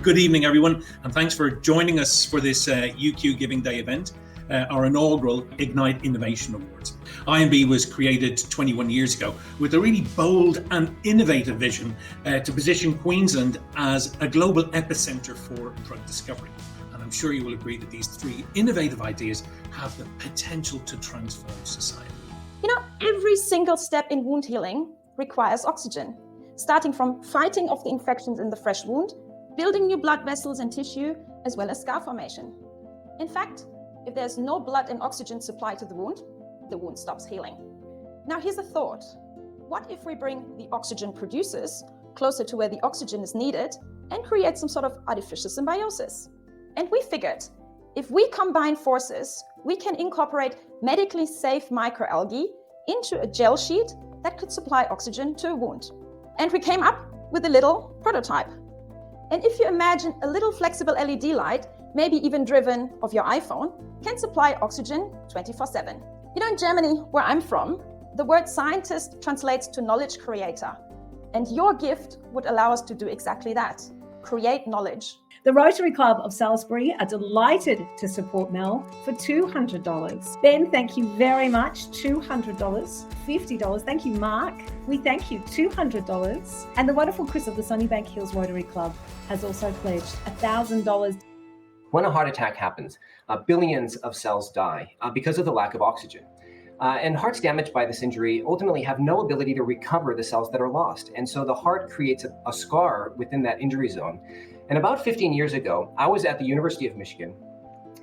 Good evening, everyone, and thanks for joining us for this UQ Giving Day event, our inaugural Ignite Innovation Awards. IMB was created 21 years ago with a really bold and innovative vision to position Queensland as a global epicenter for drug discovery. And I'm sure you will agree that these three innovative ideas have the potential to transform society. Every single step in wound healing requires oxygen, starting from fighting off the infections in the fresh wound, building new blood vessels and tissue, as well as scar formation. In fact, if there's no blood and oxygen supply to the wound stops healing. Now here's a thought. What if we bring the oxygen producers closer to where the oxygen is needed and create some sort of artificial symbiosis? And we figured, if we combine forces, we can incorporate medically safe microalgae into a gel sheet that could supply oxygen to a wound. And we came up with a little prototype. And if you imagine a little flexible LED light, maybe even driven off your iPhone, can supply oxygen 24/7. In Germany, where I'm from, the word scientist translates to knowledge creator. And your gift would allow us to do exactly that, create knowledge. The Rotary Club of Salisbury are delighted to support Mel for $200. Ben, thank you very much, $200. $50. Thank you, Mark. We thank you, $200. And the wonderful Chris of the Sunnybank Hills Rotary Club has also pledged $1,000. When a heart attack happens, billions of cells die because of the lack of oxygen. And hearts damaged by this injury ultimately have no ability to recover the cells that are lost. And so the heart creates a scar within that injury zone. And about 15 years ago, I was at the University of Michigan,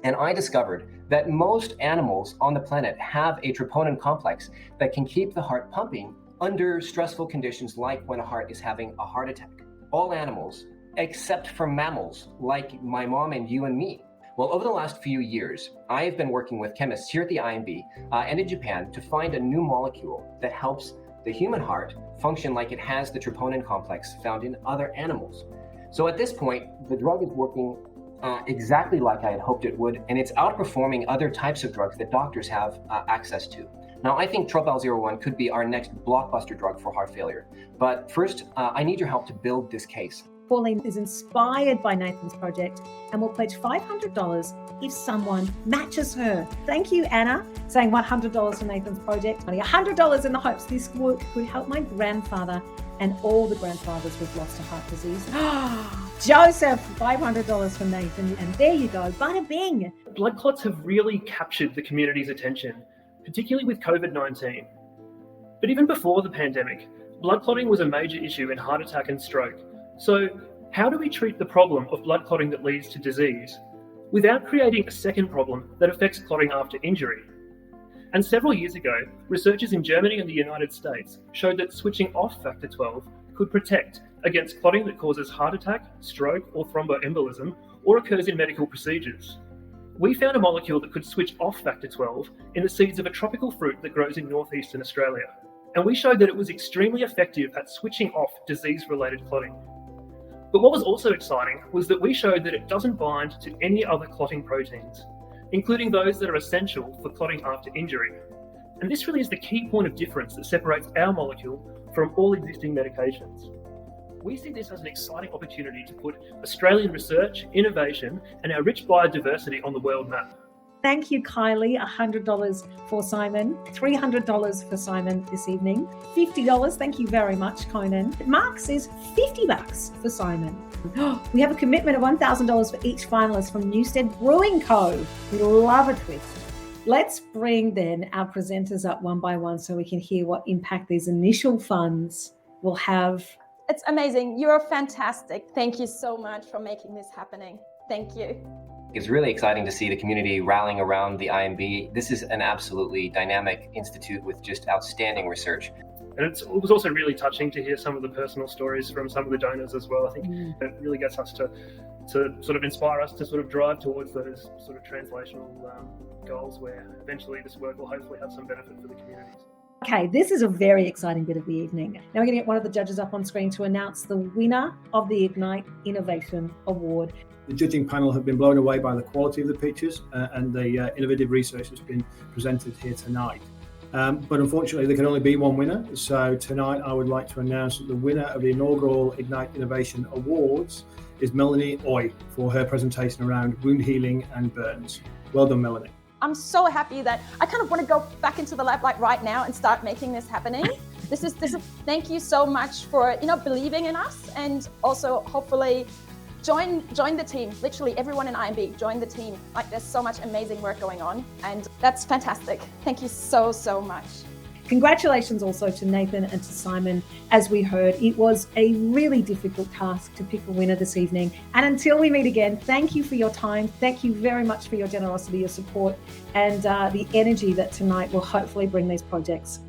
and I discovered that most animals on the planet have a troponin complex that can keep the heart pumping under stressful conditions like when a heart is having a heart attack. All animals, except for mammals, like my mom and you and me. Well, over the last few years, I have been working with chemists here at the IMB and in Japan to find a new molecule that helps the human heart function like it has the troponin complex found in other animals. So at this point, the drug is working exactly like I had hoped it would, and it's outperforming other types of drugs that doctors have access to. Now, I think Trop-L01 could be our next blockbuster drug for heart failure. But first, I need your help to build this case. Pauline is inspired by Nathan's project and will pledge $500 if someone matches her. Thank you, Anna, saying $100 for Nathan's project. $100 in the hopes this work could help my grandfather and all the grandfathers we've lost to heart disease. Joseph, $500 for Nathan. And there you go, bada bing. Blood clots have really captured the community's attention, particularly with COVID-19. But even before the pandemic, blood clotting was a major issue in heart attack and stroke. So how do we treat the problem of blood clotting that leads to disease without creating a second problem that affects clotting after injury? And several years ago, researchers in Germany and the United States showed that switching off factor 12 could protect against clotting that causes heart attack, stroke, or thromboembolism, or occurs in medical procedures. We found a molecule that could switch off factor 12 in the seeds of a tropical fruit that grows in northeastern Australia. And we showed that it was extremely effective at switching off disease-related clotting. But what was also exciting was that we showed that it doesn't bind to any other clotting proteins, including those that are essential for clotting after injury. And this really is the key point of difference that separates our molecule from all existing medications. We see this as an exciting opportunity to put Australian research, innovation, and our rich biodiversity on the world map. Thank you, Kylie. $100 for Simon. $300 for Simon this evening. $50. Thank you very much, Conan. Mark says $50 for Simon. We have a commitment of $1,000 for each finalist from Newstead Brewing Co. We love a twist. Let's bring then our presenters up one by one so we can hear what impact these initial funds will have. It's amazing. You're fantastic. Thank you so much for making this happening. Thank you. It's really exciting to see the community rallying around the IMB. This is an absolutely dynamic institute with just outstanding research. And it was also really touching to hear some of the personal stories from some of the donors as well. I think it really gets us to sort of inspire us to sort of drive towards those sort of translational goals where eventually this work will hopefully have some benefit for the communities. Okay, this is a very exciting bit of the evening. Now we're going to get one of the judges up on screen to announce the winner of the Ignite Innovation Award. The judging panel have been blown away by the quality of the pictures and the innovative research that's been presented here tonight. But unfortunately, there can only be one winner. So tonight, I would like to announce that the winner of the inaugural Ignite Innovation Awards is Melanie Oy for her presentation around wound healing and burns. Well done, Melanie. I'm so happy that I kind of want to go back into the lab like right now and start making this happening. This is thank you so much for believing in us, and also hopefully join the team. Literally everyone in IMB, join the team. Like, there's so much amazing work going on, and that's fantastic. Thank you so much. Congratulations also to Nathan and to Simon. As we heard, it was a really difficult task to pick a winner this evening. And until we meet again, thank you for your time. Thank you very much for your generosity, your support, and the energy that tonight will hopefully bring these projects